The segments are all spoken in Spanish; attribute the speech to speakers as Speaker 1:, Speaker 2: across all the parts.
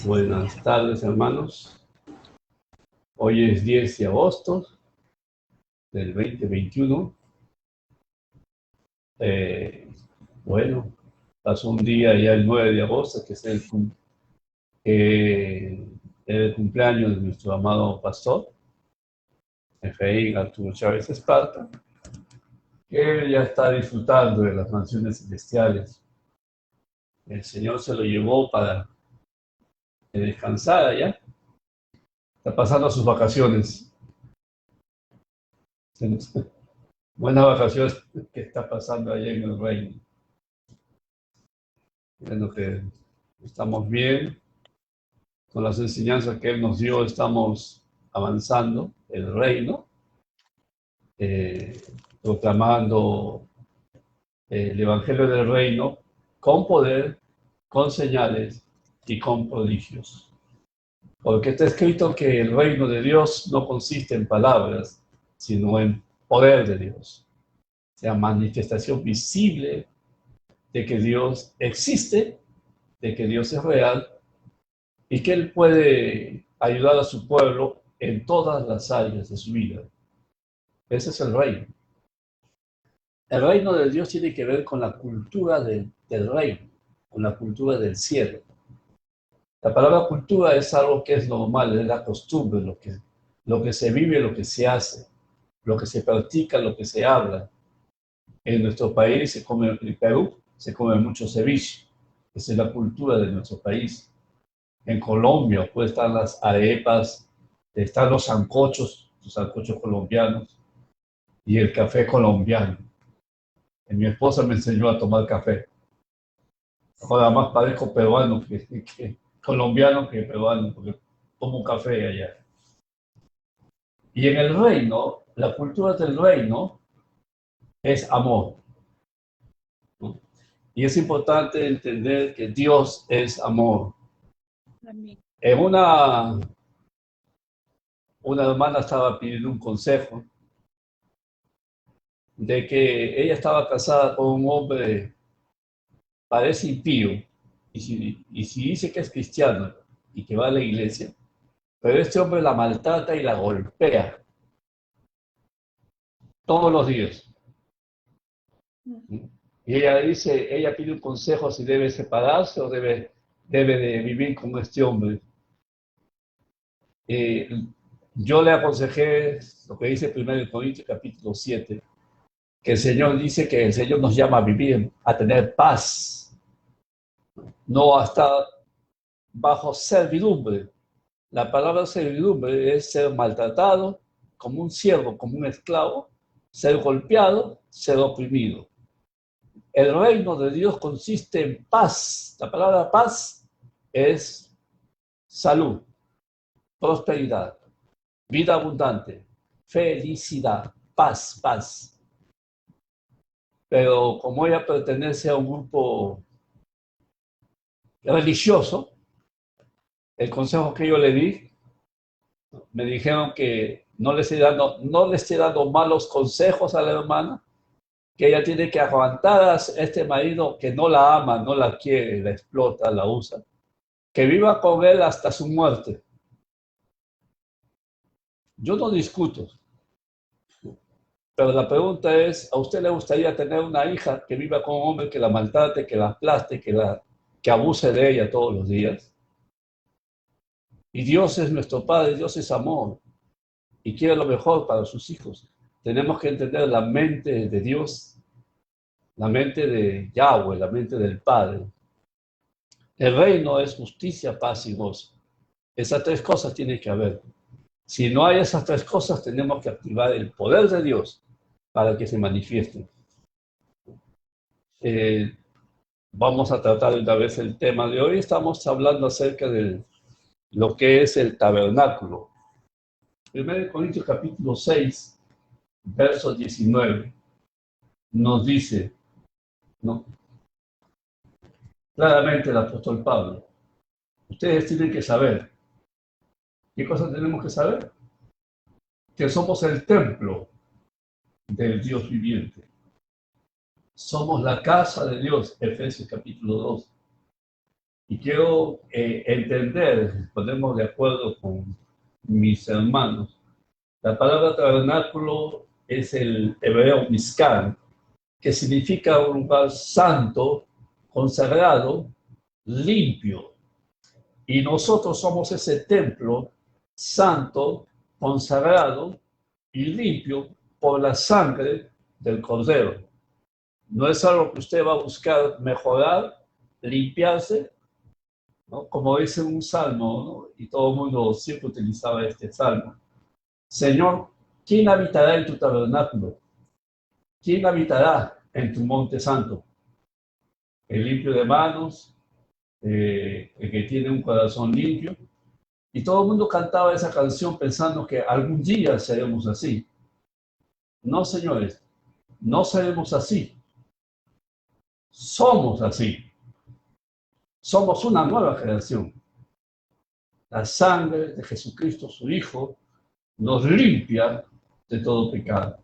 Speaker 1: Buenas tardes, hermanos. Hoy es 10 de agosto del 2021. Bueno, pasó un día ya el 9 de agosto, que es el cumpleaños de nuestro amado pastor, Efraín Arturo Chávez Esparta, que ya está disfrutando de las mansiones celestiales. El Señor se lo llevó para que descansara ya. Está pasando sus vacaciones. Buenas vacaciones que está pasando allá en el reino. Viendo que estamos bien, con las enseñanzas que Él nos dio, estamos avanzando el reino, proclamando el Evangelio del reino con poder, con señales y con prodigios. Porque está escrito que el reino de Dios no consiste en palabras, sino en poder de Dios. O sea, manifestación visible de que Dios existe, de que Dios es real y que Él puede ayudar a su pueblo en todas las áreas de su vida. Ese es el reino. El reino de Dios tiene que ver con la cultura del reino, con la cultura del cielo. La palabra cultura es algo que es normal, es la costumbre, lo que se vive, lo que se hace, lo que se practica, lo que se habla. En nuestro país se come, en Perú se come mucho ceviche. Esa es la cultura de nuestro país. En Colombia, pues están las arepas, están los sancochos colombianos y el café colombiano. Mi esposa me enseñó a tomar café. Ahora más parezco peruano que colombiano que peruano, porque tomo café allá. Y en el reino, la cultura del reino es amor, ¿no? Y es importante entender que Dios es amor.
Speaker 2: Amén.
Speaker 1: En una hermana estaba pidiendo un consejo de que ella estaba casada con un hombre, parece impío, y si dice que es cristiano y que va a la iglesia, pero este hombre la maltrata y la golpea todos los días. Y ella pide un consejo si debe separarse o debe de vivir con este hombre. Yo le aconsejé lo que dice 1 Corintios capítulo 7, que el Señor dice que el Señor nos llama a vivir, a tener paz, no a estar bajo servidumbre. La palabra servidumbre es ser maltratado como un siervo, como un esclavo, ser golpeado, ser oprimido. El reino de Dios consiste en paz. La palabra paz es salud, prosperidad, vida abundante, felicidad, paz, paz. Pero como ella pertenece a un grupo religioso, el consejo que yo le di, me dijeron que no le esté dando malos consejos a la hermana, que ella tiene que aguantar a este marido que no la ama, no la quiere, la explota, la usa, que viva con él hasta su muerte. Yo no discuto, pero la pregunta es, ¿a usted le gustaría tener una hija que viva con un hombre que la maltrate, que la aplaste, que abuse de ella todos los días? Y Dios es nuestro Padre, Dios es amor y quiere lo mejor para sus hijos. Tenemos que entender la mente de Dios, la mente de Yahweh, la mente del Padre. El reino es justicia, paz y gozo. Esas tres cosas tienen que haber. Si no hay esas tres cosas, tenemos que activar el poder de Dios para que se manifiesten. Vamos a tratar una vez el tema de hoy. Estamos hablando acerca de lo que es el tabernáculo. 1 Corintios capítulo 6, verso 19, nos dice, ¿no?, claramente el apóstol Pablo, ustedes tienen que saber. ¿Qué cosa tenemos que saber? Que somos el templo del Dios viviente. Somos la casa de Dios, Efesios capítulo 2. Y quiero entender, ponemos de acuerdo con mis hermanos, la palabra tabernáculo es el hebreo mizkan, que significa un lugar santo, consagrado, limpio. Y nosotros somos ese templo santo, consagrado y limpio por la sangre del Cordero. No es algo que usted va a buscar mejorar, limpiarse, ¿no? Como dice un salmo, ¿no? Y todo el mundo siempre utilizaba este salmo. Señor, ¿quién habitará en tu tabernáculo? ¿Quién habitará en tu monte santo? El limpio de manos, el que tiene un corazón limpio. Y todo el mundo cantaba esa canción pensando que algún día seremos así. No, señores, no seremos así. Somos así. Somos una nueva generación. La sangre de Jesucristo, su Hijo, nos limpia de todo pecado.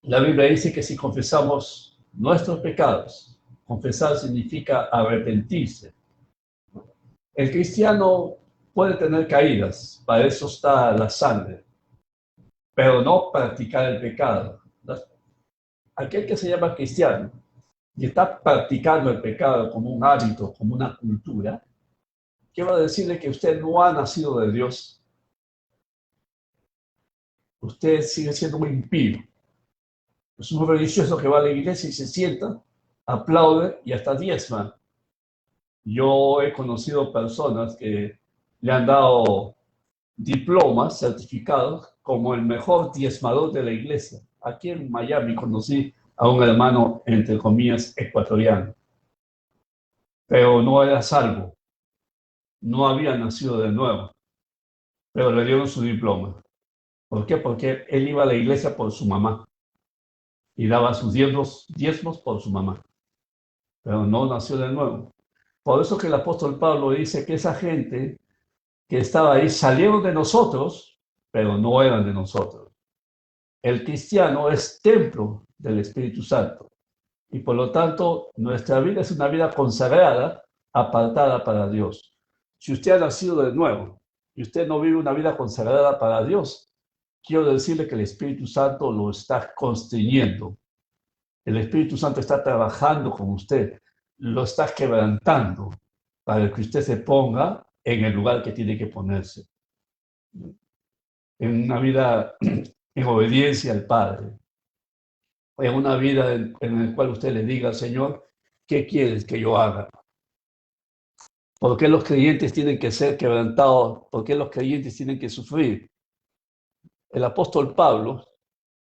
Speaker 1: La Biblia dice que si confesamos nuestros pecados, confesar significa arrepentirse. El cristiano puede tener caídas, para eso está la sangre, pero no practicar el pecado. Aquel que se llama cristiano y está practicando el pecado como un hábito, como una cultura, quiero decirle que usted no ha nacido de Dios. Usted sigue siendo un impío. Es un religioso que va a la iglesia y se sienta, aplaude y hasta diezma. Yo he conocido personas que le han dado diplomas, certificados, como el mejor diezmador de la iglesia. Aquí en Miami conocí a un hermano, entre comillas, ecuatoriano, pero no era salvo, no había nacido de nuevo, pero le dieron su diploma. ¿Por qué? Porque él iba a la iglesia por su mamá y daba sus diezmos por su mamá, pero no nació de nuevo. Por eso que el apóstol Pablo dice que esa gente que estaba ahí salieron de nosotros, pero no eran de nosotros. El cristiano es templo del Espíritu Santo y por lo tanto nuestra vida es una vida consagrada, apartada para Dios. Si usted ha nacido de nuevo y usted no vive una vida consagrada para Dios, quiero decirle que el Espíritu Santo lo está constriñendo. El Espíritu Santo está trabajando con usted, lo está quebrantando para que usted se ponga en el lugar que tiene que ponerse. En una vida en obediencia al Padre. En una vida en la cual usted le diga al Señor, ¿qué quieres que yo haga? ¿Por qué los creyentes tienen que ser quebrantados? ¿Por qué los creyentes tienen que sufrir? El apóstol Pablo,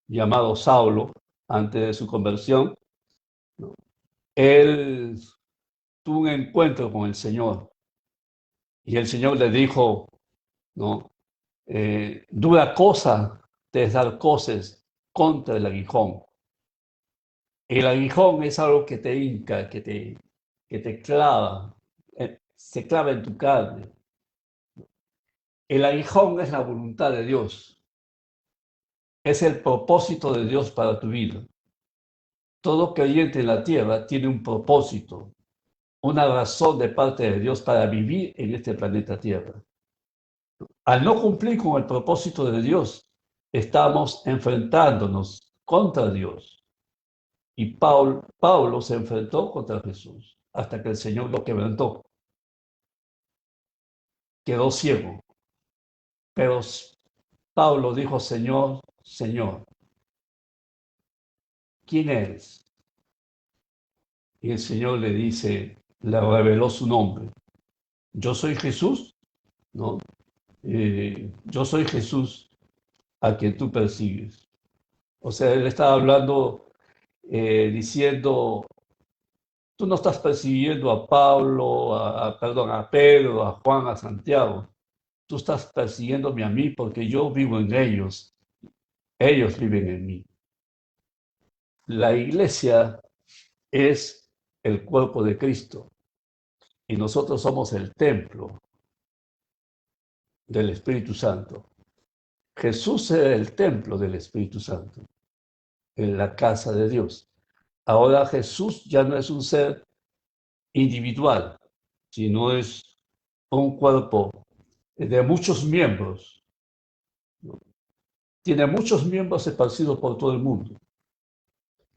Speaker 1: llamado Saulo, antes de su conversión, ¿no? Él tuvo un encuentro con el Señor y el Señor le dijo, ¿no? Dura cosa te es dar coces contra el aguijón. El aguijón es algo que te hinca, que te clava, se clava en tu carne. El aguijón es la voluntad de Dios, es el propósito de Dios para tu vida. Todo creyente en la tierra tiene un propósito, una razón de parte de Dios para vivir en este planeta Tierra. Al no cumplir con el propósito de Dios, estamos enfrentándonos contra Dios. Y Pablo se enfrentó contra Jesús hasta que el Señor lo quebrantó. Quedó ciego. Pero Pablo dijo, Señor, Señor, ¿quién eres? Y el Señor le dice, le reveló su nombre. Yo soy Jesús, ¿no? Yo soy Jesús a quien tú persigues. O sea, él estaba hablando, diciendo, tú no estás persiguiendo a Pablo, perdón, a Pedro, a Juan, a Santiago. Tú estás persiguiéndome a mí porque yo vivo en ellos. Ellos viven en mí. La iglesia es el cuerpo de Cristo y nosotros somos el templo del Espíritu Santo. Jesús era el templo del Espíritu Santo, en la casa de Dios. Ahora Jesús ya no es un ser individual, sino es un cuerpo de muchos miembros. Tiene muchos miembros esparcidos por todo el mundo.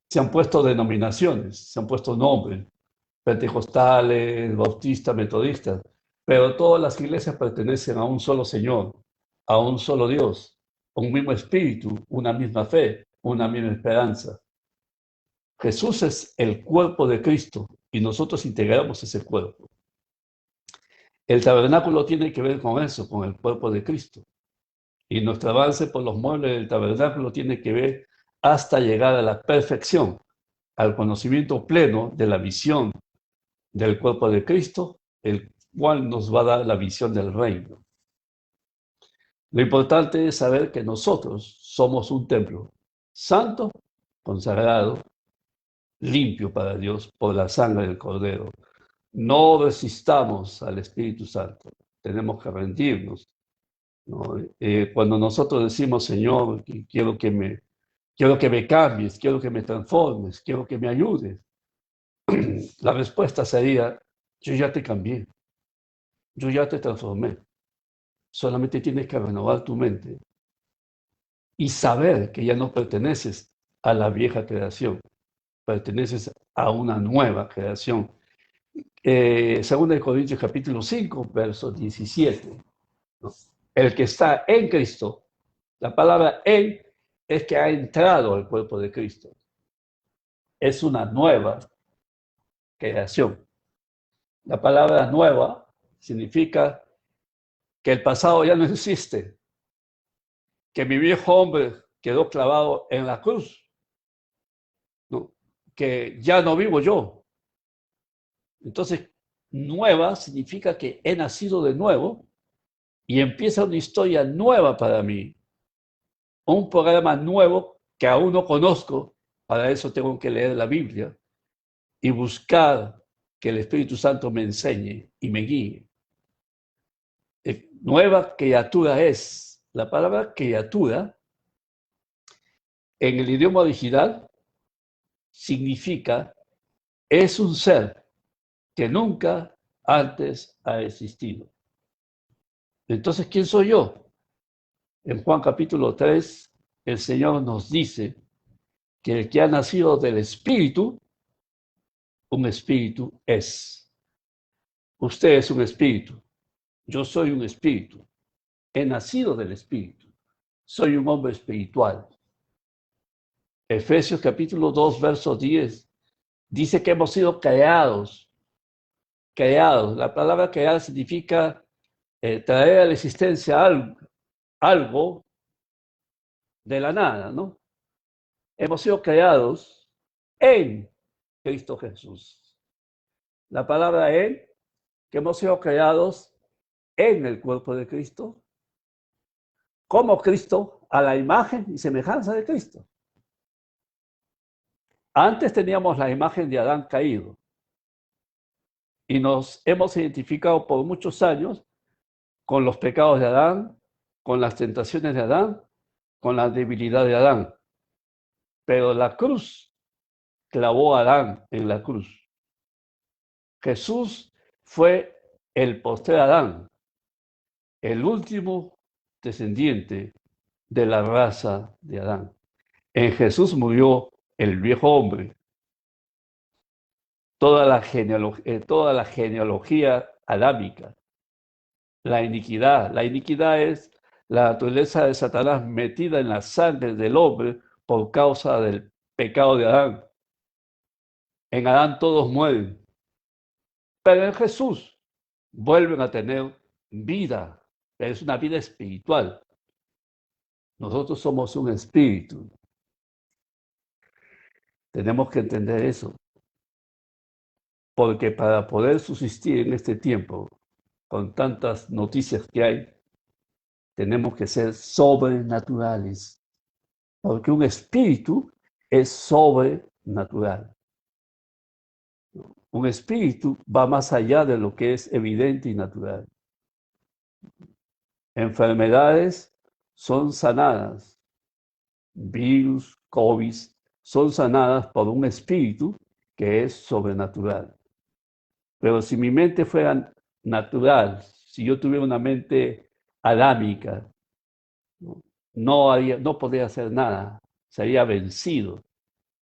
Speaker 1: Se han puesto denominaciones, se han puesto nombres, pentecostales, bautistas, metodistas, pero todas las iglesias pertenecen a un solo Señor, a un solo Dios, un mismo espíritu, una misma fe, una misma esperanza. Jesús es el cuerpo de Cristo y nosotros integramos ese cuerpo. El tabernáculo tiene que ver con eso, con el cuerpo de Cristo. Y nuestro avance por los muebles del tabernáculo tiene que ver hasta llegar a la perfección, al conocimiento pleno de la visión del cuerpo de Cristo, el cual nos va a dar la visión del reino. Lo importante es saber que nosotros somos un templo santo, consagrado, limpio para Dios por la sangre del Cordero. No resistamos al Espíritu Santo, tenemos que rendirnos, ¿no? Cuando nosotros decimos, Señor, quiero que me cambies, quiero que me transformes, quiero que me ayudes, la respuesta sería, yo ya te cambié, yo ya te transformé. Solamente tienes que renovar tu mente y saber que ya no perteneces a la vieja creación, perteneces a una nueva creación. Segunda de Corintios capítulo 5, verso 17. ¿No? El que está en Cristo, la palabra en es que ha entrado al cuerpo de Cristo. Es una nueva creación. La palabra nueva significa que el pasado ya no existe, que mi viejo hombre quedó clavado en la cruz, ¿no? Que ya no vivo yo. Entonces, nueva significa que he nacido de nuevo y empieza una historia nueva para mí, un programa nuevo que aún no conozco. Para eso tengo que leer la Biblia y buscar que el Espíritu Santo me enseñe y me guíe. Nueva criatura es. La palabra criatura en el idioma original significa es un ser que nunca antes ha existido. Entonces, ¿quién soy yo? En Juan capítulo 3, el Señor nos dice que el que ha nacido del Espíritu, un espíritu es. Usted es un espíritu. Yo soy un espíritu. He nacido del Espíritu. Soy un hombre espiritual. Efesios capítulo 2, verso 10, dice que hemos sido creados. Creados. La palabra crear significa traer a la existencia algo de la nada, ¿no? Hemos sido creados en Cristo Jesús. La palabra en, que hemos sido creados en el cuerpo de Cristo, como Cristo, a la imagen y semejanza de Cristo. Antes teníamos la imagen de Adán caído y nos hemos identificado por muchos años con los pecados de Adán, con las tentaciones de Adán, con la debilidad de Adán. Pero la cruz clavó a Adán en la cruz. Jesús fue el postrer Adán, el último descendiente de la raza de Adán. En Jesús murió el viejo hombre. Toda la genealogía adámica, la iniquidad. La iniquidad es la naturaleza de Satanás metida en la sangre del hombre por causa del pecado de Adán. En Adán todos mueren, pero en Jesús vuelven a tener vida. Es una vida espiritual. Nosotros somos un espíritu. Tenemos que entender eso. Porque para poder subsistir en este tiempo, con tantas noticias que hay, tenemos que ser sobrenaturales. Porque un espíritu es sobrenatural. Un espíritu va más allá de lo que es evidente y natural. Enfermedades son sanadas. Virus, COVID, son sanadas por un espíritu que es sobrenatural. Pero si mi mente fuera natural, si yo tuviera una mente adámica, no podría hacer nada, sería vencido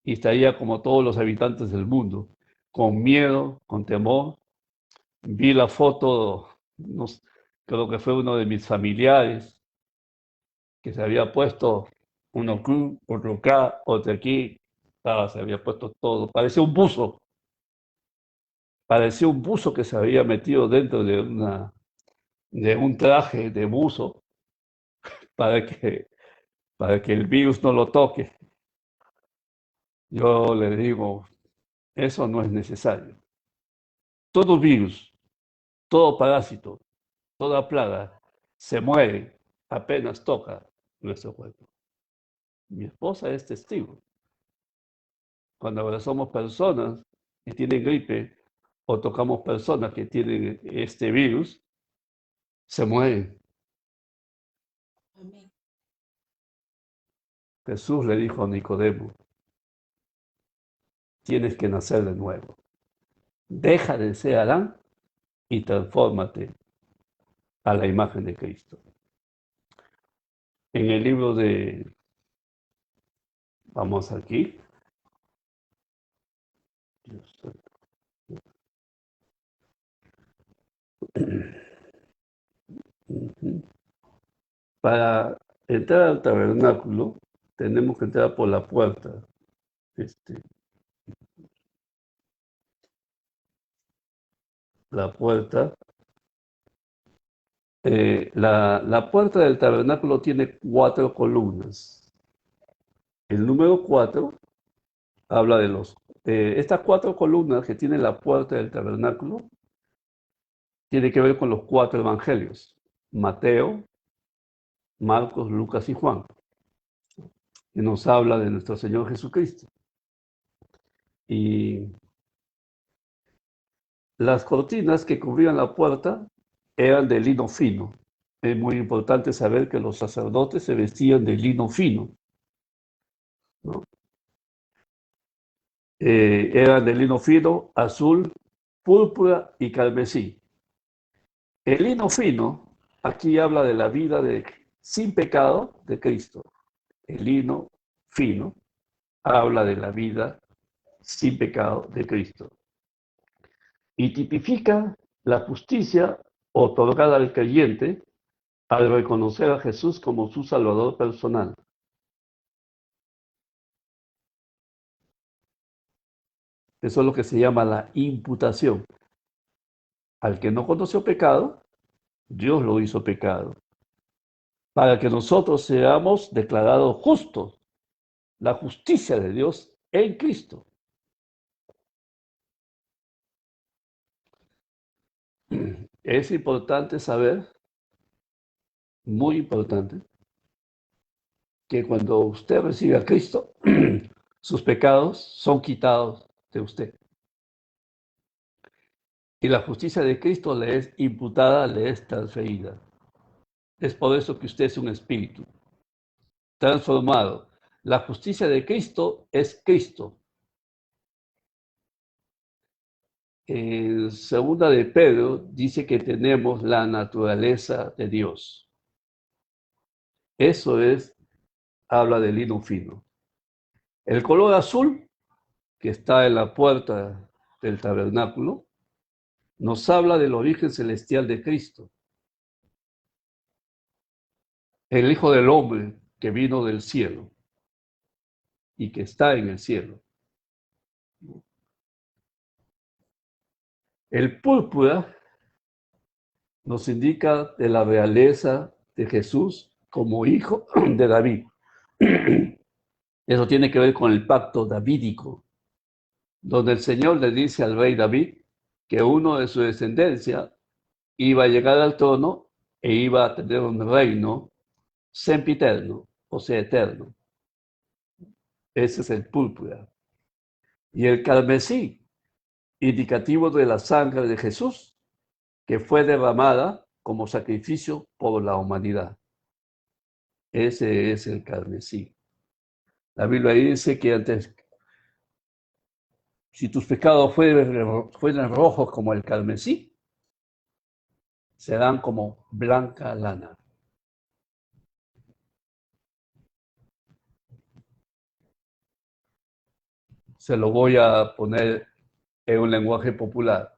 Speaker 1: y estaría como todos los habitantes del mundo, con miedo, con temor. Vi la foto, creo que fue uno de mis familiares, que se había puesto uno aquí, otro acá, otro aquí, se había puesto todo, parecía un buzo que se había metido dentro de un traje de buzo para que, para que el virus no lo toque. Yo le digo, eso no es necesario. Todo virus, todo parásito, toda plaga se muere apenas toca nuestro cuerpo. Mi esposa es testigo. Cuando abrazamos personas que tienen gripe o tocamos personas que tienen este virus, se mueren.
Speaker 2: Amén.
Speaker 1: Jesús le dijo a Nicodemo, tienes que nacer de nuevo. Deja de ser Adán y transfórmate a la imagen de Cristo. En el libro de, vamos aquí, para entrar al tabernáculo tenemos que entrar por la puerta. La puerta. La puerta del tabernáculo tiene 4 columnas. El número 4 habla de estas 4 columnas que tiene la puerta del tabernáculo, tiene que ver con los 4 evangelios: Mateo, Marcos, Lucas y Juan, que nos habla de nuestro Señor Jesucristo. Y las cortinas que cubrían la puerta eran de lino fino. Es muy importante saber que los sacerdotes se vestían de lino fino, ¿no? Eran de lino fino, azul, púrpura y carmesí. El lino fino, aquí habla de la vida sin pecado de Cristo. El lino fino habla de la vida sin pecado de Cristo. Y tipifica la justicia otorgada al creyente al reconocer a Jesús como su Salvador personal. Eso es lo que se llama la imputación. Al que no conoció pecado, Dios lo hizo pecado, para que nosotros seamos declarados justos, la justicia de Dios en Cristo. Es importante saber, muy importante, que cuando usted recibe a Cristo, sus pecados son quitados de usted. Y la justicia de Cristo le es imputada, le es transferida. Es por eso que usted es un espíritu transformado. La justicia de Cristo es Cristo. En segunda de Pedro dice que tenemos la naturaleza de Dios. Eso habla del lino fino. El color azul, que está en la puerta del tabernáculo, nos habla del origen celestial de Cristo, el Hijo del Hombre que vino del cielo y que está en el cielo. El púrpura nos indica de la realeza de Jesús como hijo de David. Eso tiene que ver con el pacto davídico, donde el Señor le dice al rey David que uno de su descendencia iba a llegar al trono e iba a tener un reino sempiterno, o sea, eterno. Ese es el púrpura. Y el carmesí, indicativo de la sangre de Jesús, que fue derramada como sacrificio por la humanidad. Ese es el carmesí. La Biblia dice que antes Si tus pecados fueran rojos como el carmesí, serán como blanca lana. Se lo voy a poner en un lenguaje popular.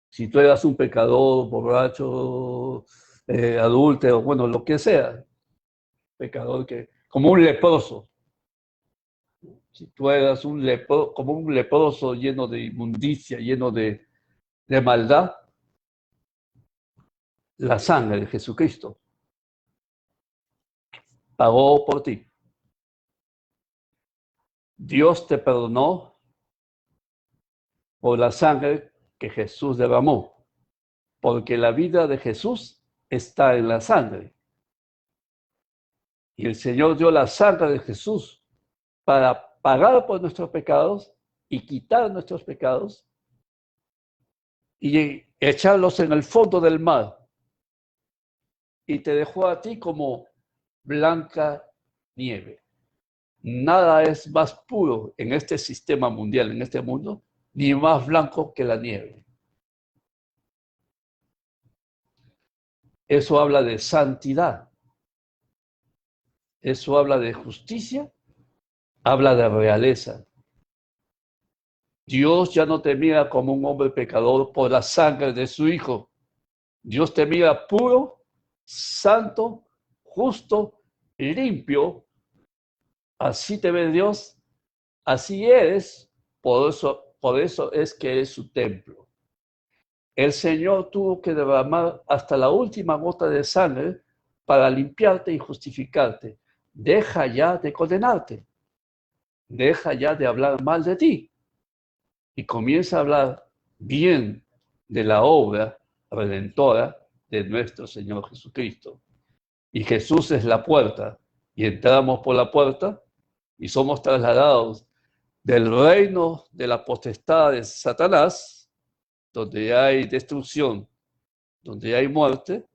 Speaker 1: Si tú eras un pecador, borracho, adúltero, bueno, lo que sea, pecador como un leproso. Si tú eras como un leproso lleno de inmundicia, lleno de maldad, la sangre de Jesucristo pagó por ti. Dios te perdonó por la sangre que Jesús derramó, porque la vida de Jesús está en la sangre. Y el Señor dio la sangre de Jesús para pagar por nuestros pecados y quitar nuestros pecados y echarlos en el fondo del mar. Y te dejó a ti como blanca nieve. Nada es más puro en este sistema mundial, en este mundo, ni más blanco que la nieve. Eso habla de santidad. Eso habla de justicia, habla de realeza. Dios ya no te mira como un hombre pecador por la sangre de su Hijo. Dios te mira puro, santo, justo, limpio. Así te ve Dios, así eres, por eso es que es su templo. El Señor tuvo que derramar hasta la última gota de sangre para limpiarte y justificarte. Deja ya de condenarte. Deja ya de hablar mal de ti. Y comienza a hablar bien de la obra redentora de nuestro Señor Jesucristo. Y Jesús es la puerta. Y entramos por la puerta y somos trasladados del reino de la potestad de Satanás, donde hay destrucción, donde hay muerte,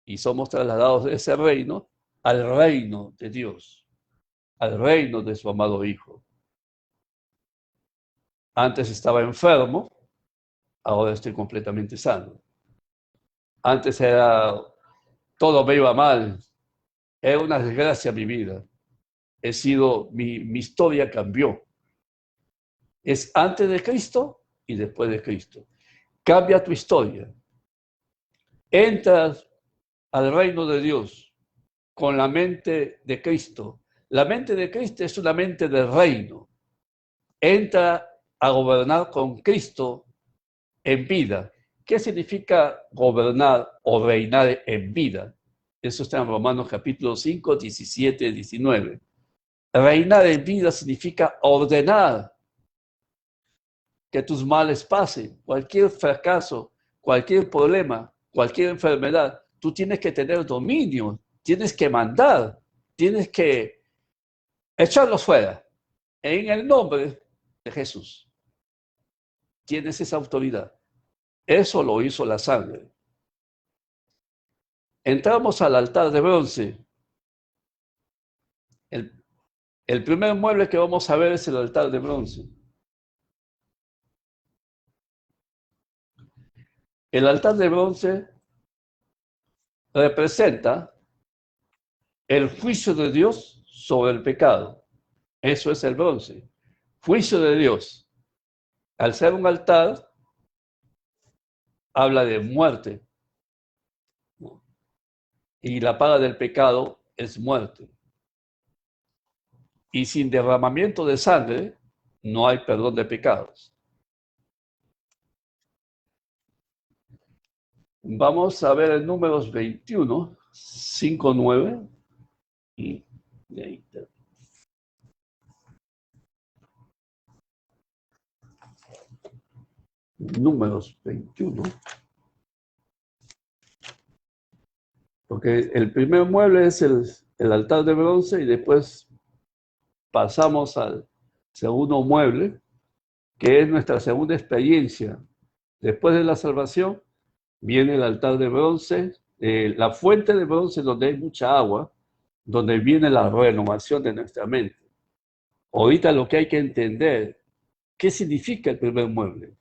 Speaker 1: y somos trasladados de ese reino al reino de Dios, al reino de su amado Hijo. Antes estaba enfermo, ahora estoy completamente sano. Antes todo me iba mal, era una desgracia mi vida. Mi historia cambió. Es antes de Cristo y después de Cristo. Cambia tu historia. Entras al reino de Dios con la mente de Cristo. La mente de Cristo es una mente del reino. Entra a gobernar con Cristo en vida. ¿Qué significa gobernar o reinar en vida? Eso está en Romanos capítulo 5, 17, 19. Reinar en vida significa ordenar que tus males pasen, cualquier fracaso, cualquier problema, cualquier enfermedad. Tú tienes que tener dominio, tienes que mandar, tienes que echarlos fuera en el nombre de Jesús. Tienes esa autoridad. Eso lo hizo la sangre. Entramos al altar de bronce. El primer mueble que vamos a ver es el altar de bronce. El altar de bronce representa el juicio de Dios sobre el pecado. Eso es el bronce. Juicio de Dios. Al ser un altar, habla de muerte. Y la paga del pecado es muerte. Y sin derramamiento de sangre, no hay perdón de pecados. Vamos a ver el Números 21, 5, 9. Y de ahí. Números 21. Porque el primer mueble es el altar de bronce y después pasamos al segundo mueble, que es nuestra segunda experiencia. Después de la salvación, viene el altar de bronce, la fuente de bronce donde hay mucha agua, donde viene la renovación de nuestra mente. Ahorita lo que hay que entender, ¿qué significa el primer mueble?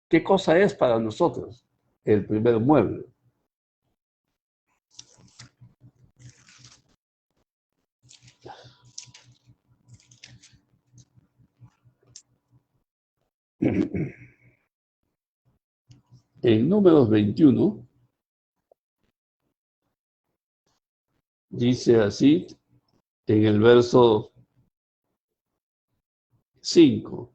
Speaker 1: ¿Qué cosa es para nosotros el primer mueble? En Números 21 dice así, en el verso 5,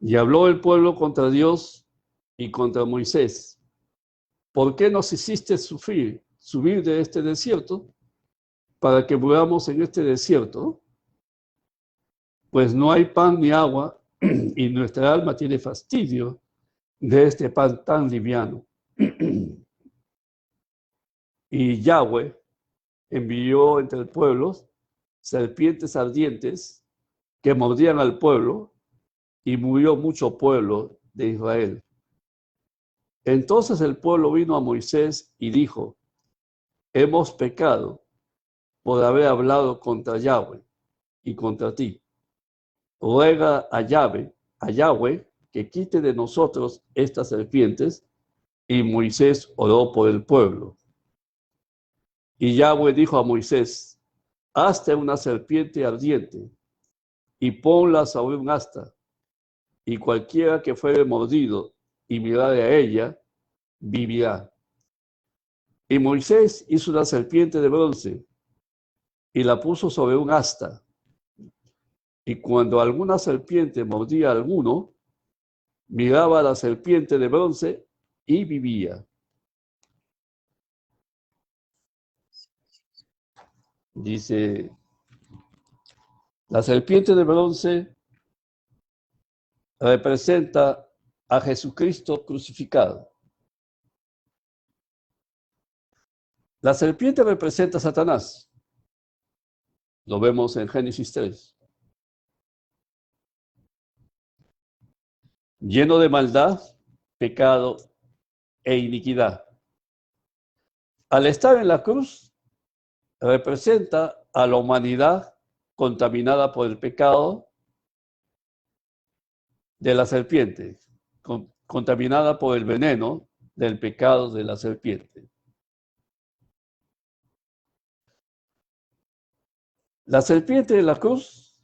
Speaker 1: y habló el pueblo contra Dios y contra Moisés. ¿Por qué nos hiciste subir de este desierto para que muramos en este desierto? Pues no hay pan ni agua y nuestra alma tiene fastidio de este pan tan liviano. Y Yahweh envió entre el pueblo serpientes ardientes que mordían al pueblo y murió mucho pueblo de Israel. Entonces el pueblo vino a Moisés y dijo, hemos pecado por haber hablado contra Yahweh y contra ti. Ruega a Yahweh, que quite de nosotros estas serpientes. Y Moisés oró por el pueblo. Y Yahweh dijo a Moisés, hazte una serpiente ardiente y ponla sobre un asta, y cualquiera que fuere mordido y mirare a ella, vivirá. Y Moisés hizo una serpiente de bronce y la puso sobre un asta. Y cuando alguna serpiente mordía a alguno, miraba a la serpiente de bronce y vivía. Dice, la serpiente de bronce representa a Jesucristo crucificado. La serpiente representa a Satanás. Lo vemos en Génesis 3. Lleno de maldad, pecado e iniquidad. Al estar en la cruz, representa a la humanidad contaminada por el pecado de la serpiente, contaminada por el veneno del pecado de la serpiente. La serpiente de la cruz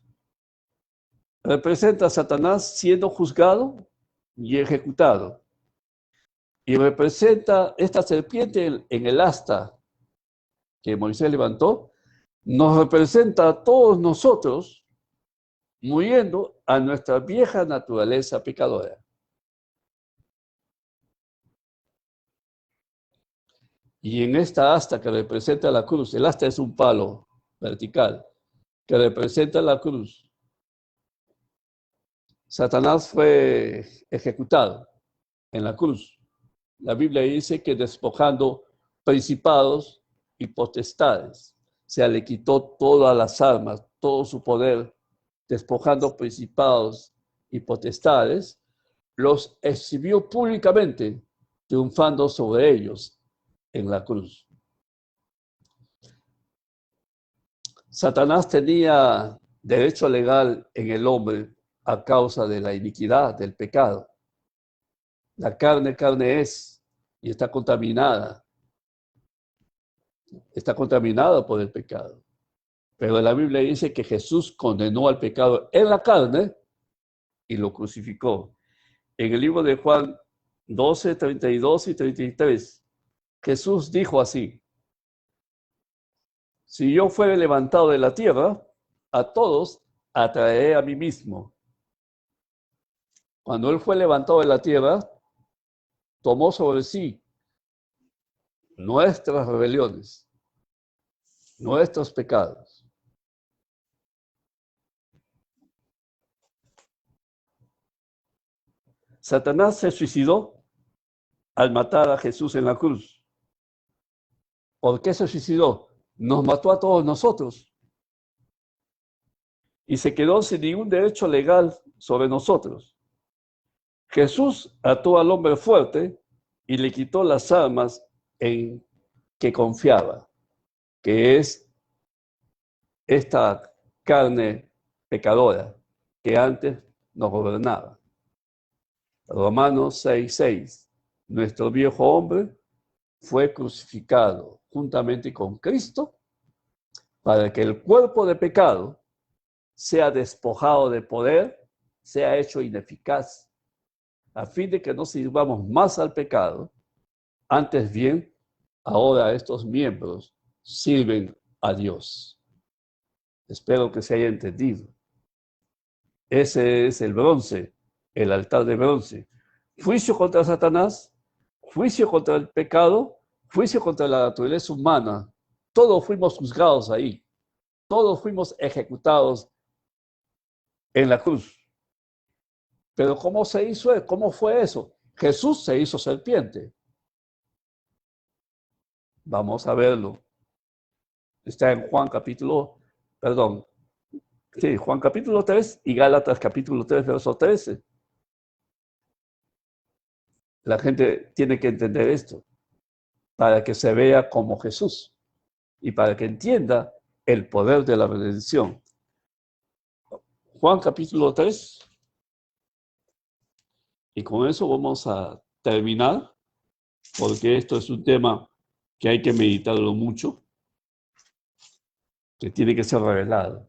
Speaker 1: representa a Satanás siendo juzgado y ejecutado. Y representa esta serpiente en el asta que Moisés levantó, nos representa a todos nosotros muriendo a nuestra vieja naturaleza pecadora. Y en esta asta que representa la cruz, el asta es un palo vertical que representa la cruz. Satanás fue ejecutado en la cruz. La Biblia dice que despojando principados y potestades, o sea, le quitó todas las armas, todo su poder, despojando principados y potestades, los exhibió públicamente, triunfando sobre ellos en la cruz. Satanás tenía derecho legal en el hombre a causa de la iniquidad, del pecado. La carne es y está contaminada por el pecado. Pero la Biblia dice que Jesús condenó al pecado en la carne y lo crucificó. En el libro de Juan 12, 32 y 33, Jesús dijo así, si yo fuere levantado de la tierra, a todos atraeré a mí mismo. Cuando él fue levantado de la tierra, tomó sobre sí nuestras rebeliones, nuestros pecados. Satanás se suicidó al matar a Jesús en la cruz. ¿Por qué se suicidó? Nos mató a todos nosotros y se quedó sin ningún derecho legal sobre nosotros. Jesús ató al hombre fuerte y le quitó las armas en que confiaba, que es esta carne pecadora que antes nos gobernaba. Romanos 6:6. Nuestro viejo hombre fue crucificado juntamente con Cristo para que el cuerpo de pecado sea despojado de poder, sea hecho ineficaz, a fin de que no sirvamos más al pecado. Antes bien, ahora estos miembros sirven a Dios. Espero que se haya entendido. Ese es el bronce, el altar de bronce. Juicio contra Satanás, juicio contra el pecado, juicio contra la naturaleza humana. Todos fuimos juzgados ahí. Todos fuimos ejecutados en la cruz. Pero ¿cómo se hizo? ¿Cómo fue eso? Jesús se hizo serpiente. Vamos a verlo. Está en Juan capítulo 3 y Gálatas capítulo 3, verso 13. La gente tiene que entender esto para que se vea como Jesús y para que entienda el poder de la redención. Juan capítulo 3. Y con eso vamos a terminar, porque esto es un tema que hay que meditarlo mucho, que tiene que ser revelado.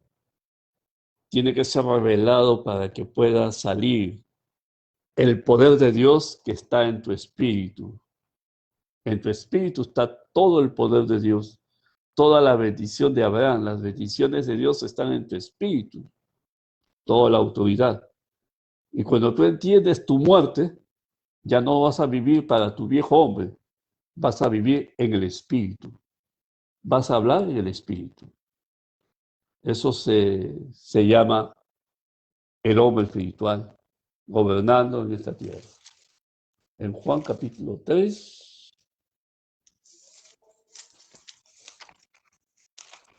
Speaker 1: Tiene que ser revelado para que pueda salir el poder de Dios que está en tu espíritu. En tu espíritu está todo el poder de Dios, toda la bendición de Abraham, las bendiciones de Dios están en tu espíritu, toda la autoridad. Y cuando tú entiendes tu muerte, ya no vas a vivir para tu viejo hombre, vas a vivir en el espíritu, vas a hablar en el espíritu. Eso se llama el hombre espiritual, gobernando en esta tierra. En Juan capítulo 3,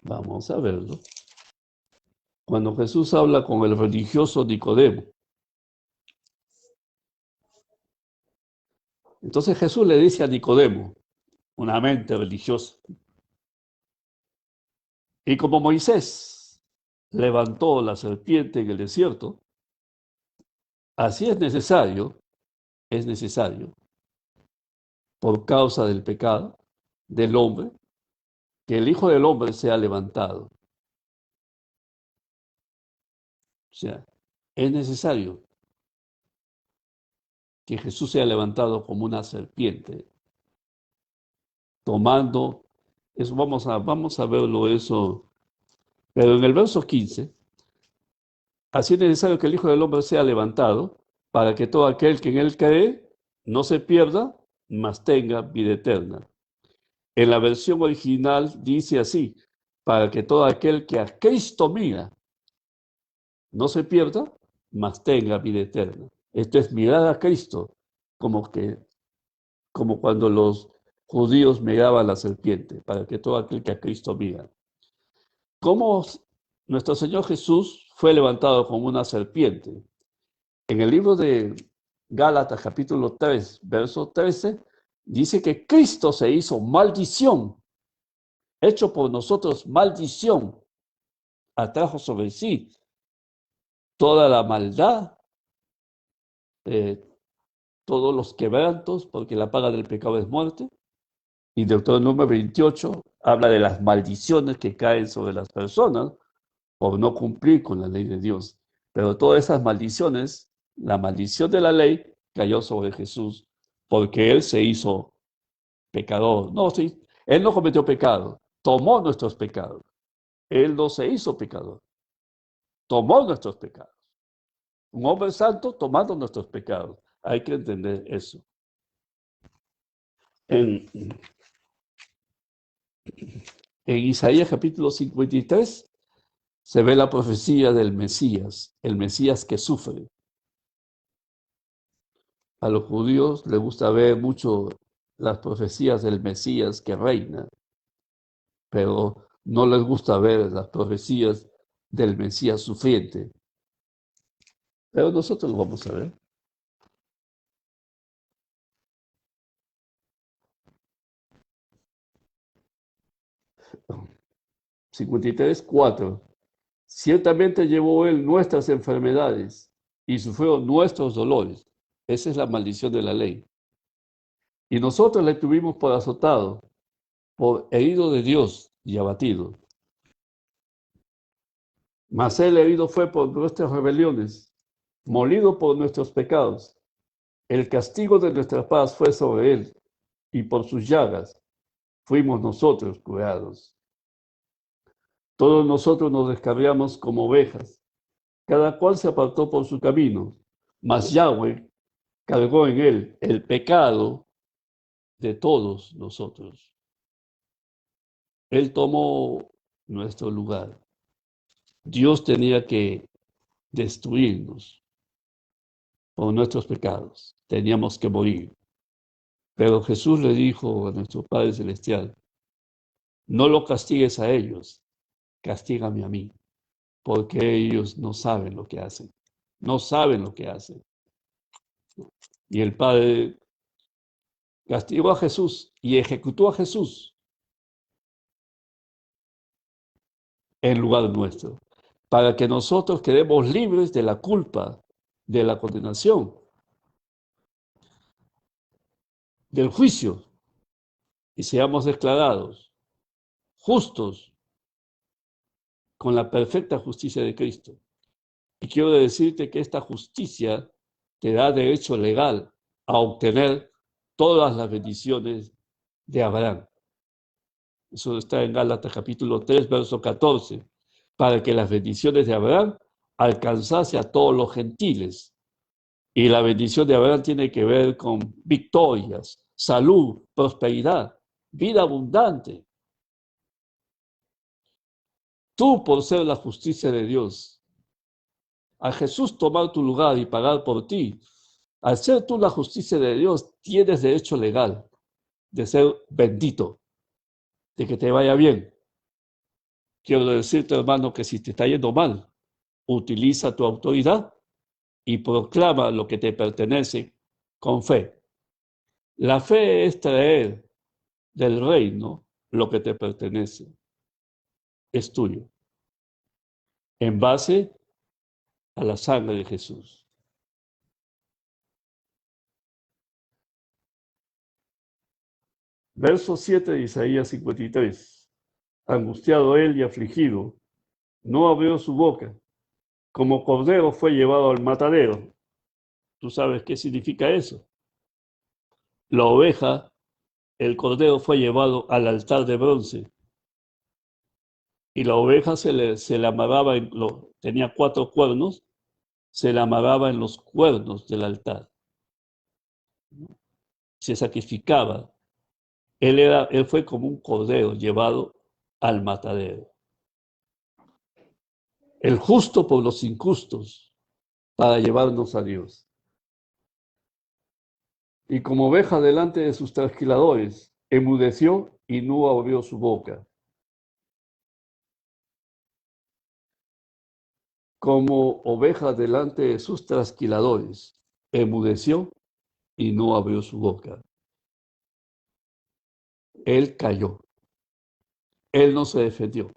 Speaker 1: vamos a verlo. Cuando Jesús habla con el religioso Nicodemo, entonces Jesús le dice a Nicodemo, una mente religiosa, y como Moisés levantó la serpiente en el desierto, así es necesario, por causa del pecado del hombre, que el Hijo del Hombre sea levantado. O sea, es necesario que Jesús sea levantado como una serpiente, tomando, eso vamos a verlo eso, pero en el verso 15, así es necesario que el Hijo del Hombre sea levantado, para que todo aquel que en él cree no se pierda, mas tenga vida eterna. En la versión original dice así, para que todo aquel que a Cristo mira no se pierda, mas tenga vida eterna. Esto es mirar a Cristo, como cuando los judíos miraban a la serpiente, para que todo aquel que a Cristo mira. ¿Cómo nuestro Señor Jesús fue levantado como una serpiente? En el libro de Gálatas, capítulo 3, verso 13, dice que Cristo se hizo maldición, hecho por nosotros maldición, atrajo sobre sí toda la maldad, todos los quebrantos, porque la paga del pecado es muerte. Y Deuteronomio 28 habla de las maldiciones que caen sobre las personas por no cumplir con la ley de Dios. Pero todas esas maldiciones, la maldición de la ley cayó sobre Jesús porque Él se hizo pecador. No, sí, Él no cometió pecado, tomó nuestros pecados. Él no se hizo pecador, tomó nuestros pecados. Un hombre santo tomando nuestros pecados. Hay que entender eso. En Isaías capítulo 53 se ve la profecía del Mesías, el Mesías que sufre. A los judíos les gusta ver mucho las profecías del Mesías que reina, pero no les gusta ver las profecías del Mesías sufriente. Pero nosotros lo vamos a ver. — 53:4. Ciertamente llevó él nuestras enfermedades y sufrió nuestros dolores. Esa es la maldición de la ley. Y nosotros le tuvimos por azotado, por herido de Dios y abatido. Mas él herido fue por nuestras rebeliones, molido por nuestros pecados. El castigo de nuestra paz fue sobre él, y por sus llagas fuimos nosotros curados. Todos nosotros nos descarriamos como ovejas, cada cual se apartó por su camino, mas Yahweh cargó en él el pecado de todos nosotros. Él tomó nuestro lugar. Dios tenía que destruirnos por nuestros pecados. Teníamos que morir. Pero Jesús le dijo a nuestro Padre Celestial, no lo castigues a ellos, castígame a mí, porque ellos no saben lo que hacen. No saben lo que hacen. Y el Padre castigó a Jesús y ejecutó a Jesús en lugar nuestro, para que nosotros quedemos libres de la culpa, de la condenación, del juicio, y seamos declarados justos con la perfecta justicia de Cristo. Y quiero decirte que esta justicia te da derecho legal a obtener todas las bendiciones de Abraham. Eso está en Gálatas capítulo 3, verso 14, para que las bendiciones de Abraham alcanzase a todos los gentiles. Y la bendición de Abraham tiene que ver con victorias, salud, prosperidad, vida abundante. Tú, por ser la justicia de Dios, a Jesús tomar tu lugar y pagar por ti, al ser tú la justicia de Dios, tienes derecho legal de ser bendito, de que te vaya bien. Quiero decirte, hermano, que si te está yendo mal, utiliza tu autoridad y proclama lo que te pertenece con fe. La fe es traer del reino lo que te pertenece. Es tuyo. En base a la sangre de Jesús. Verso 7 de Isaías 53. Angustiado él y afligido, no abrió su boca. Como cordero fue llevado al matadero. ¿Tú sabes qué significa eso? La oveja, el cordero fue llevado al altar de bronce. Y la oveja se le amarraba, tenía 4 cuernos, se le amarraba en los cuernos del altar. Se sacrificaba. Él fue como un cordero llevado al matadero. El justo por los injustos para llevarnos a Dios. Y como oveja delante de sus trasquiladores, enmudeció y no abrió su boca. Como oveja delante de sus trasquiladores, enmudeció y no abrió su boca. Él cayó. Él no se defendió.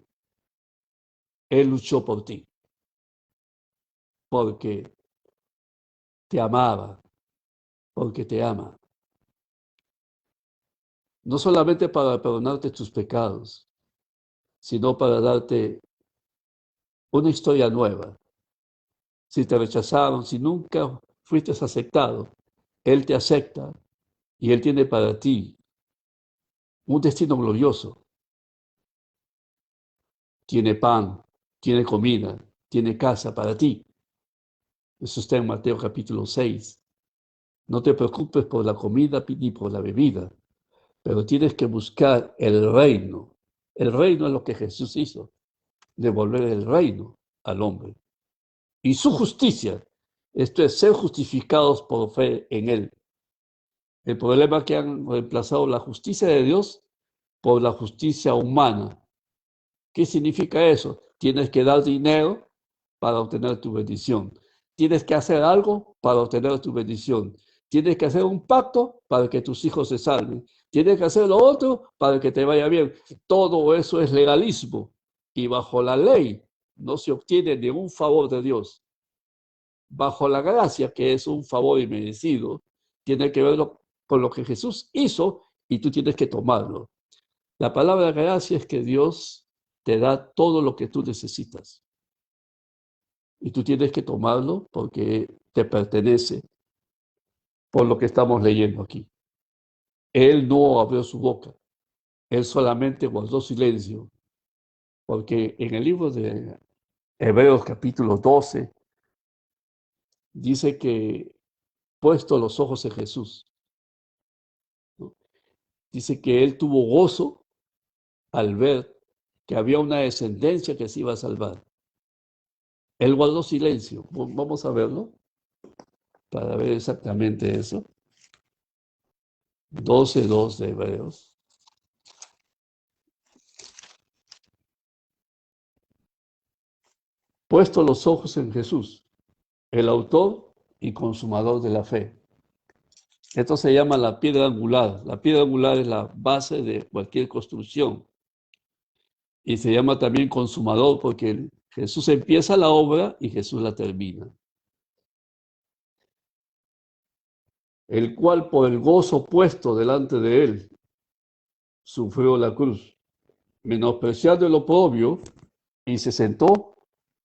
Speaker 1: Él luchó por ti. Porque te amaba. Porque te ama. No solamente para perdonarte tus pecados, sino para darte una historia nueva. Si te rechazaron, si nunca fuiste aceptado, Él te acepta y Él tiene para ti un destino glorioso. Tiene pan, tiene comida, tiene casa para ti. Eso está en Mateo capítulo 6. No te preocupes por la comida ni por la bebida, pero tienes que buscar el reino. El reino es lo que Jesús hizo, devolver el reino al hombre. Y su justicia, esto es ser justificados por fe en Él. El problema es que han reemplazado la justicia de Dios por la justicia humana. ¿Qué significa eso? Tienes que dar dinero para obtener tu bendición. Tienes que hacer algo para obtener tu bendición. Tienes que hacer un pacto para que tus hijos se salven. Tienes que hacer lo otro para que te vaya bien. Todo eso es legalismo. Y bajo la ley no se obtiene ningún favor de Dios. bajo la gracia, que es un favor inmerecido, tiene que ver con lo que Jesús hizo y tú tienes que tomarlo. La palabra gracia es que Dios te da todo lo que tú necesitas. Y tú tienes que tomarlo porque te pertenece, por lo que estamos leyendo aquí. Él no abrió su boca, él solamente guardó silencio, porque en el libro de Hebreos capítulo 12 dice que puesto los ojos en Jesús, ¿no? Dice que él tuvo gozo al ver que había una descendencia que se iba a salvar. Él guardó silencio. Vamos a verlo para ver exactamente eso. 12:2 de Hebreos. Puesto los ojos en Jesús, el autor y consumador de la fe. Esto se llama la piedra angular. La piedra angular es la base de cualquier construcción. Y se llama también consumador porque Jesús empieza la obra y Jesús la termina. El cual por el gozo puesto delante de él sufrió la cruz, menospreciando el oprobio, y se sentó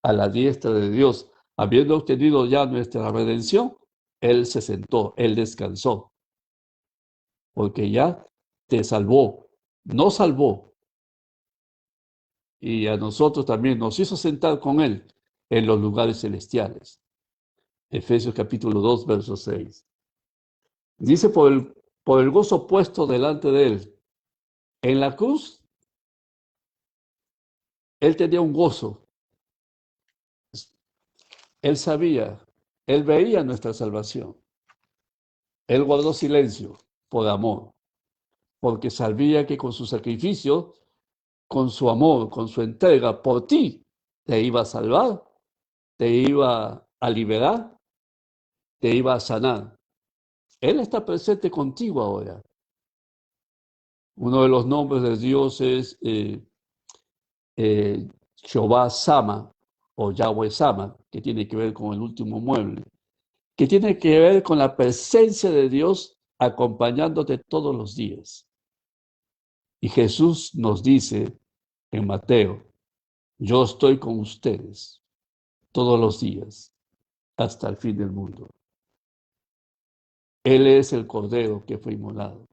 Speaker 1: a la diestra de Dios. Habiendo obtenido ya nuestra redención, él se sentó, él descansó, porque ya te salvó, nos salvó, y a nosotros también nos hizo sentar con él en los lugares celestiales. Efesios capítulo 2, verso 6. Dice por el gozo puesto delante de él. En la cruz, él tenía un gozo. Él sabía, él veía nuestra salvación. Él guardó silencio por amor, porque sabía que con su sacrificio, con su amor, con su entrega por ti, te iba a salvar, te iba a liberar, te iba a sanar. Él está presente contigo ahora. Uno de los nombres de Dios es Jehová Sama o Yahweh Sama, que tiene que ver con el último mueble, que tiene que ver con la presencia de Dios acompañándote todos los días. Y Jesús nos dice en Mateo, yo estoy con ustedes todos los días hasta el fin del mundo. Él es el Cordero que fue inmolado.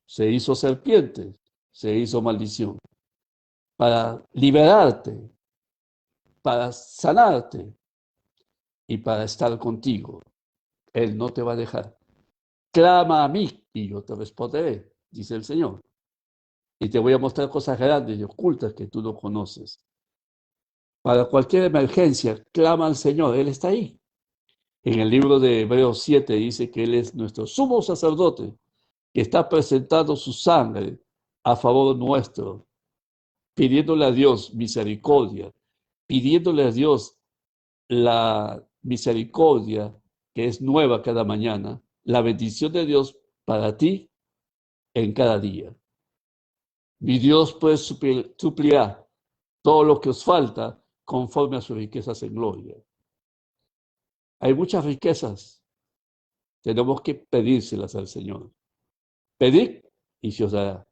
Speaker 1: Se hizo serpiente, se hizo maldición, para liberarte, para sanarte y para estar contigo. Él no te va a dejar. Clama a mí y yo te responderé, dice el Señor. Y te voy a mostrar cosas grandes y ocultas que tú no conoces. Para cualquier emergencia, clama al Señor, Él está ahí. En el libro de Hebreos 7 dice que Él es nuestro sumo sacerdote, que está presentando su sangre a favor nuestro, pidiéndole a Dios misericordia, pidiéndole a Dios la misericordia que es nueva cada mañana, la bendición de Dios para ti en cada día. Mi Dios pues suplirá todo lo que os falta conforme a sus riquezas en gloria. Hay muchas riquezas, tenemos que pedírselas al Señor. Pedid y se os dará.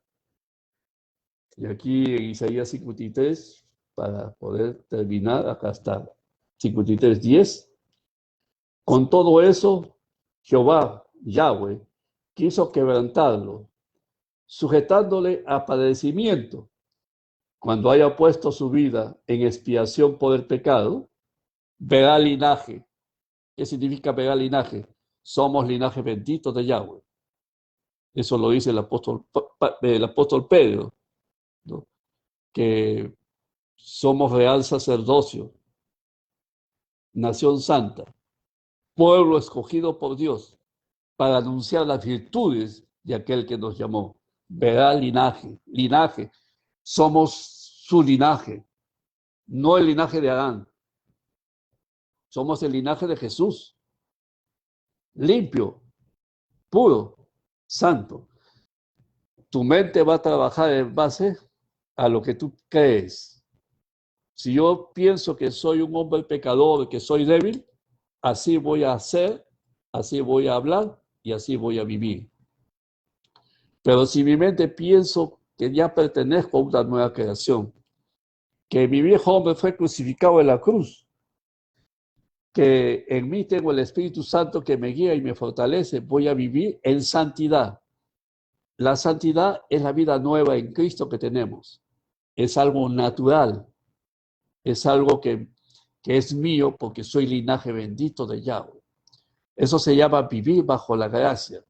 Speaker 1: Y aquí en Isaías 53, para poder terminar, acá está 53:10. Con todo eso, Jehová, Yahweh, quiso quebrantarlo, sujetándole a padecimiento. Cuando haya puesto su vida en expiación por el pecado, verá linaje. ¿Qué significa verá linaje? Somos linaje bendito de Yahweh. Eso lo dice el apóstol Pedro, ¿no? Que somos real sacerdocio, nación santa, pueblo escogido por Dios para anunciar las virtudes de aquel que nos llamó. Verá linaje. Somos su linaje, no el linaje de Adán. Somos el linaje de Jesús, limpio, puro, santo. Tu mente va a trabajar en base a lo que tú crees. Si yo pienso que soy un hombre pecador, que soy débil, así voy a hacer, así voy a hablar y así voy a vivir. Pero si mi mente pienso que ya pertenezco a una nueva creación, que mi viejo hombre fue crucificado en la cruz, que en mí tengo el Espíritu Santo que me guía y me fortalece, voy a vivir en santidad. La santidad es la vida nueva en Cristo que tenemos. Es algo natural, es algo que es mío porque soy linaje bendito de Yahweh. Eso se llama vivir bajo la gracia.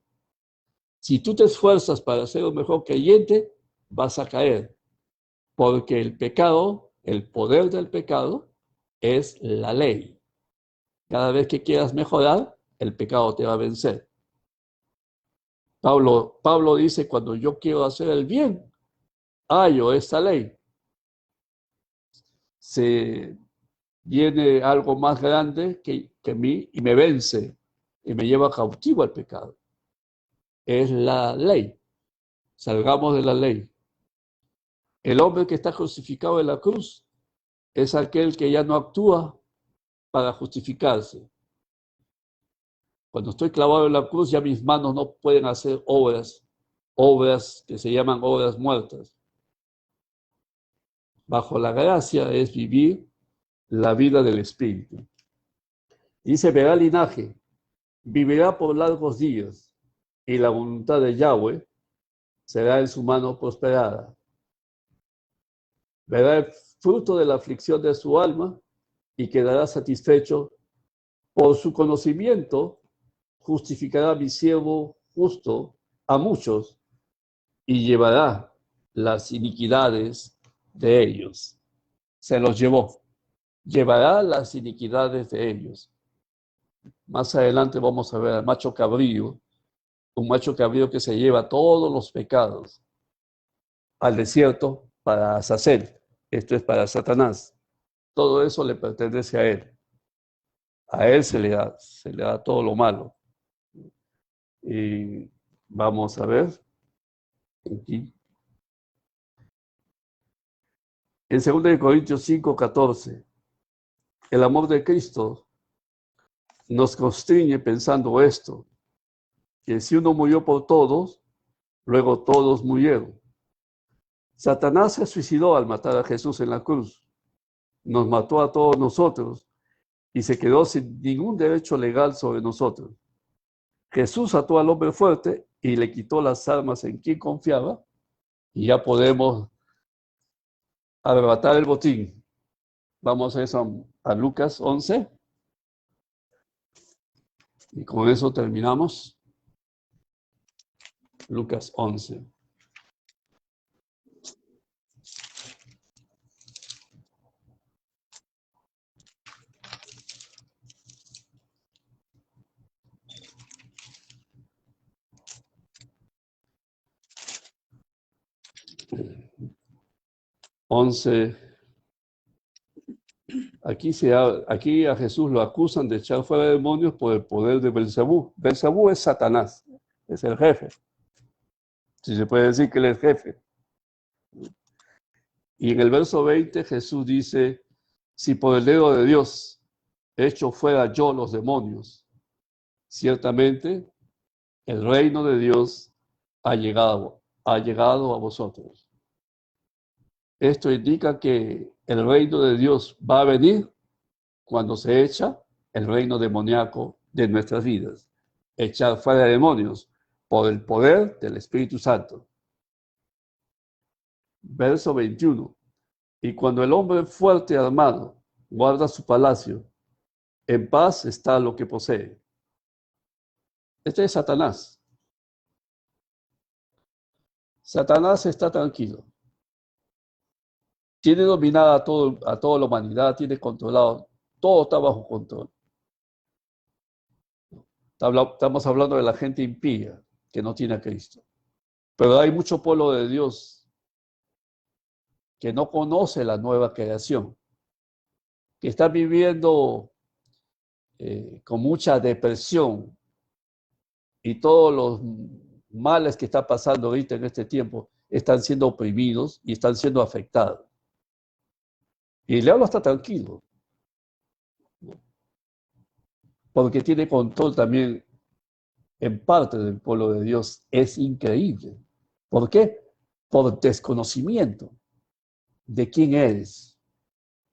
Speaker 1: Si tú te esfuerzas para ser un mejor creyente, vas a caer, porque el pecado, el poder del pecado, es la ley. Cada vez que quieras mejorar, el pecado te va a vencer. Pablo dice, cuando yo quiero hacer el bien, hallo esta ley. Se viene algo más grande que mí y me vence y me lleva cautivo al pecado. Es la ley. Salgamos de la ley. El hombre que está crucificado en la cruz es aquel que ya no actúa para justificarse. Cuando estoy clavado en la cruz, ya mis manos no pueden hacer obras que se llaman obras muertas. Bajo la gracia es vivir la vida del Espíritu. Dice, verá linaje, vivirá por largos días, y la voluntad de Yahweh será en su mano prosperada. Verá el fruto de la aflicción de su alma y quedará satisfecho. Por su conocimiento justificará mi siervo justo a muchos y llevará las iniquidades de ellos. Se los llevó. Llevará las iniquidades de ellos. Más adelante vamos a ver al macho cabrío, un macho cabrío que se lleva todos los pecados al desierto para Azazel. Esto es para Satanás. Todo eso le pertenece a él. A él se le da todo lo malo. Y vamos a ver aquí. En 2 Corintios 5:14, el amor de Cristo nos constriñe pensando esto, que si uno murió por todos, luego todos murieron. Satanás se suicidó al matar a Jesús en la cruz. Nos mató a todos nosotros y se quedó sin ningún derecho legal sobre nosotros. Jesús ató al hombre fuerte y le quitó las armas en quien confiaba y ya podemos arrebatar el botín. Vamos a eso a Lucas 11 y con eso terminamos. Lucas 11. Aquí a Jesús lo acusan de echar fuera demonios por el poder de Belzebú. Belzebú es Satanás, es el jefe. Si se puede decir que él es jefe. Y en el verso 20 Jesús dice, si por el dedo de Dios echo fuera yo los demonios, ciertamente el reino de Dios ha llegado a vosotros. Esto indica que el reino de Dios va a venir cuando se echa el reino demoníaco de nuestras vidas. Echar fuera demonios por el poder del Espíritu Santo. Verso 21. Y cuando el hombre fuerte armado guarda su palacio, en paz está lo que posee. Este es Satanás. Satanás está tranquilo. Tiene dominada a toda la humanidad, tiene controlado, todo está bajo control. Estamos hablando de la gente impía que no tiene a Cristo. Pero hay mucho pueblo de Dios que no conoce la nueva creación, que está viviendo con mucha depresión y todos los males que está pasando ahorita en este tiempo están siendo oprimidos y están siendo afectados. Y el diablo está tranquilo. porque tiene control también en parte del pueblo de Dios. Es increíble. ¿Por qué? Por desconocimiento de quién eres,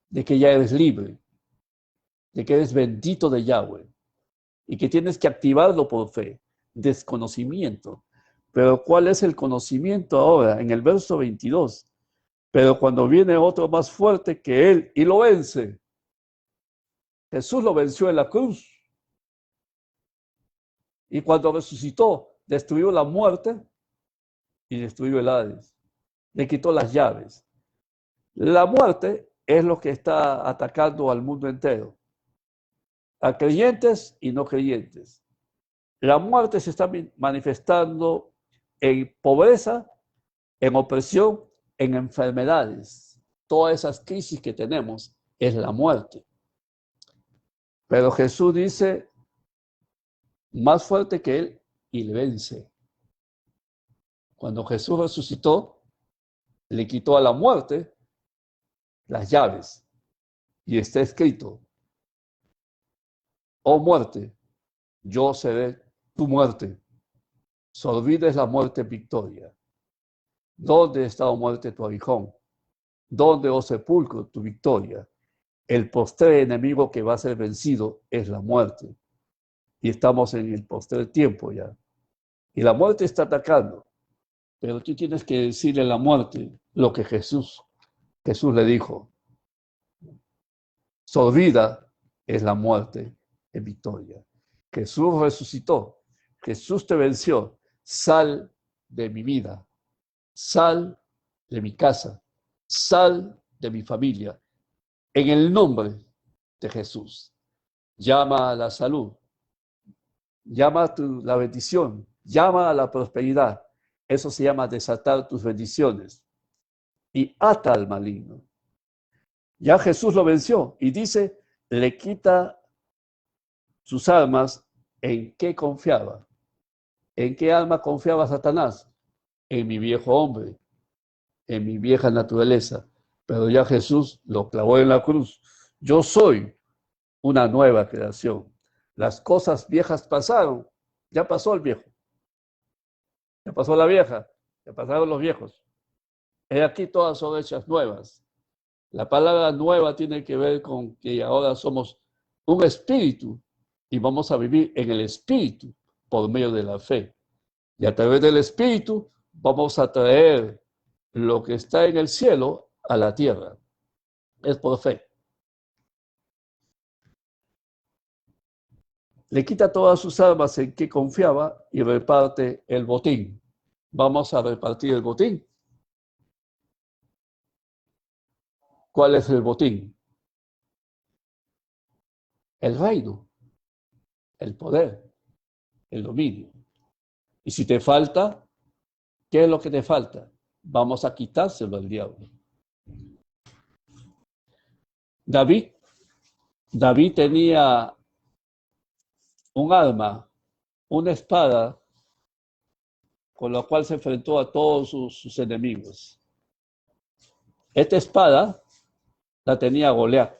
Speaker 1: de que ya eres libre, de que eres bendito de Yahweh y que tienes que activarlo por fe. Desconocimiento. Pero ¿cuál es el conocimiento ahora? En el verso 22. Pero cuando viene otro más fuerte que él y lo vence. Jesús lo venció en la cruz. Y cuando resucitó, destruyó la muerte y destruyó el Hades. Le quitó las llaves. La muerte es lo que está atacando al mundo entero, a creyentes y no creyentes. La muerte se está manifestando en pobreza, en opresión, en enfermedades. Todas esas crisis que tenemos es la muerte. Pero Jesús dice, más fuerte que él, y le vence. Cuando Jesús resucitó, le quitó a la muerte las llaves. Y está escrito, oh muerte, yo seré tu muerte. Sorbida es la muerte en victoria. ¿Dónde está, oh muerte, tu aguijón? ¿Dónde, oh sepulcro, tu victoria? El postrer enemigo que va a ser vencido es la muerte. Y estamos en el postrer tiempo ya. Y la muerte está atacando. Pero tú tienes que decirle a la muerte lo que Jesús le dijo. Sorbida es la muerte en victoria. Jesús resucitó. Jesús te venció. Sal de mi vida. Sal de mi casa. Sal de mi familia. En el nombre de Jesús. Llama a la salud. Llama a la bendición. Llama a la prosperidad. Eso se llama desatar tus bendiciones. Y ata al maligno. Ya Jesús lo venció y dice, le quita sus armas. ¿En qué confiaba? ¿En qué arma confiaba Satanás? En mi viejo hombre, en mi vieja naturaleza. Pero ya Jesús lo clavó en la cruz. Yo soy una nueva creación. Las cosas viejas pasaron. Ya pasó el viejo. Ya pasó la vieja. Ya pasaron los viejos. He aquí todas son hechas nuevas. La palabra nueva tiene que ver con que ahora somos un espíritu y vamos a vivir en el espíritu por medio de la fe. Y a través del espíritu vamos a traer lo que está en el cielo a la tierra. Es por fe. Le quita todas sus armas en que confiaba y reparte el botín. Vamos a repartir el botín. ¿Cuál es el botín? El reino, el poder, el dominio. Y si te falta, ¿qué es lo que te falta? Vamos a quitárselo al diablo. David tenía un arma, una espada, con la cual se enfrentó a todos sus enemigos. Esta espada la tenía Goliat.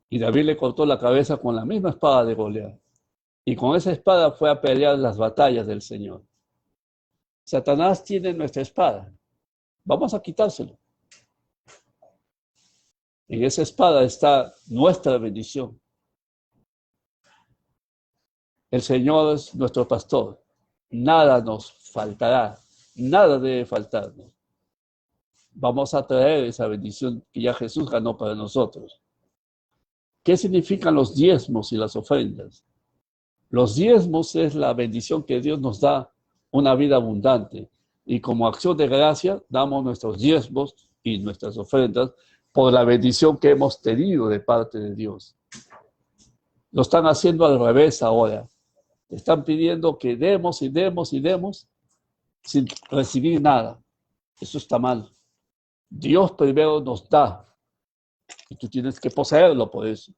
Speaker 1: Y David le cortó la cabeza con la misma espada de Goliat. Y con esa espada fue a pelear las batallas del Señor. Satanás tiene nuestra espada. Vamos a quitárselo. En esa espada está nuestra bendición. El Señor es nuestro pastor. Nada nos faltará. Nada debe faltarnos. Vamos a traer esa bendición que ya Jesús ganó para nosotros. ¿Qué significan los diezmos y las ofrendas? Los diezmos es la bendición que Dios nos da, una vida abundante. Y como acción de gracia, damos nuestros diezmos y nuestras ofrendas por la bendición que hemos tenido de parte de Dios. Lo están haciendo al revés ahora. Están pidiendo que demos y demos y demos sin recibir nada. Eso está mal. Dios primero nos da y tú tienes que poseerlo por eso.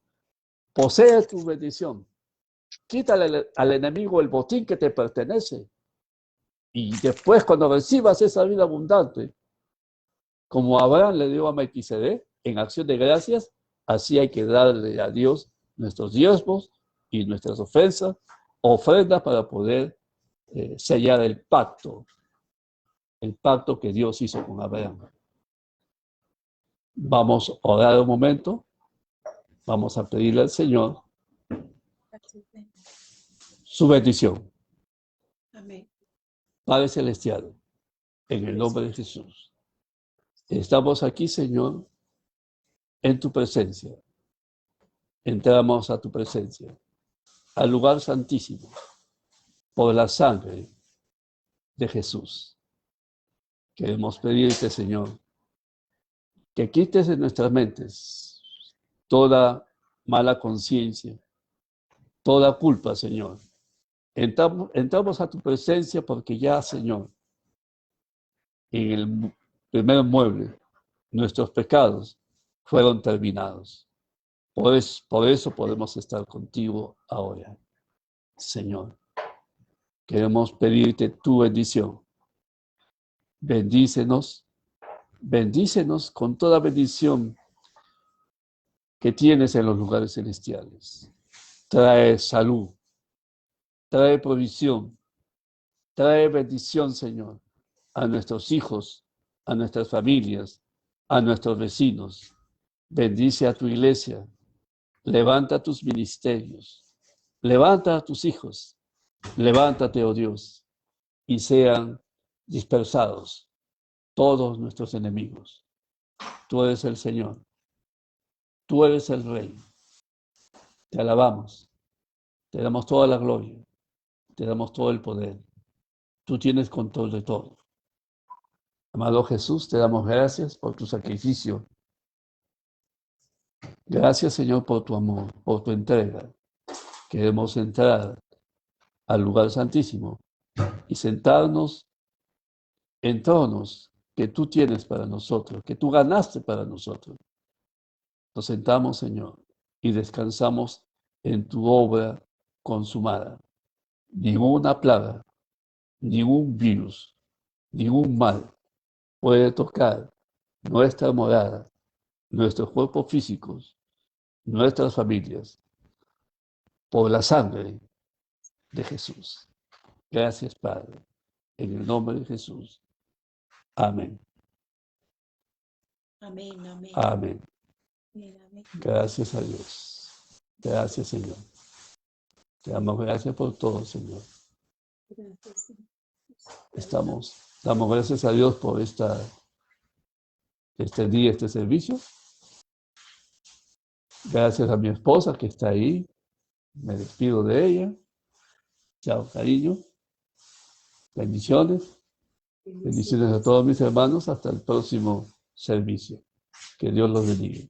Speaker 1: Posee tu bendición. Quítale al enemigo el botín que te pertenece. Y después, cuando recibas esa vida abundante, como Abraham le dio a Melquisedec en acción de gracias, así hay que darle a Dios nuestros diezmos y nuestras ofrendas para poder sellar el pacto que Dios hizo con Abraham. Vamos a orar un momento, vamos a pedirle al Señor su bendición.
Speaker 2: Amén.
Speaker 1: Padre Celestial, en el nombre de Jesús, estamos aquí, Señor, en tu presencia. Entramos a tu presencia, al lugar santísimo, por la sangre de Jesús. Queremos pedirte, Señor, que quites de nuestras mentes toda mala conciencia, toda culpa, Señor. Entramos a tu presencia porque ya, Señor, en el primer mueble, nuestros pecados fueron terminados. Por eso podemos estar contigo ahora, Señor. Queremos pedirte tu bendición. Bendícenos con toda bendición que tienes en los lugares celestiales. Trae salud, trae provisión, trae bendición, Señor, a nuestros hijos, a nuestras familias, a nuestros vecinos. Bendice a tu iglesia, levanta tus ministerios, levanta a tus hijos, levántate, oh Dios, y sean dispersados todos nuestros enemigos. Tú eres el Señor, tú eres el Rey. Te alabamos, te damos toda la gloria, te damos todo el poder. Tú tienes control de todo. Amado Jesús, te damos gracias por tu sacrificio. Gracias, Señor, por tu amor, por tu entrega. Queremos entrar al lugar santísimo y sentarnos en tronos que tú tienes para nosotros, que tú ganaste para nosotros. Nos sentamos, Señor, y descansamos en tu obra consumada. Ninguna plaga, ningún virus, ningún mal puede tocar nuestra morada, nuestros cuerpos físicos, nuestras familias, por la sangre de Jesús. Gracias, Padre. En el nombre de Jesús. Amén.
Speaker 2: Amén, amén.
Speaker 1: Amén.
Speaker 2: Amén.
Speaker 1: Gracias a Dios. Gracias, Señor. Te damos gracias por todo, Señor.
Speaker 2: Gracias.
Speaker 1: Damos gracias a Dios por este día, este servicio. Gracias a mi esposa que está ahí. Me despido de ella. Chao, cariño. Bendiciones. Bendiciones a todos mis hermanos. Hasta el próximo servicio. Que Dios los bendiga.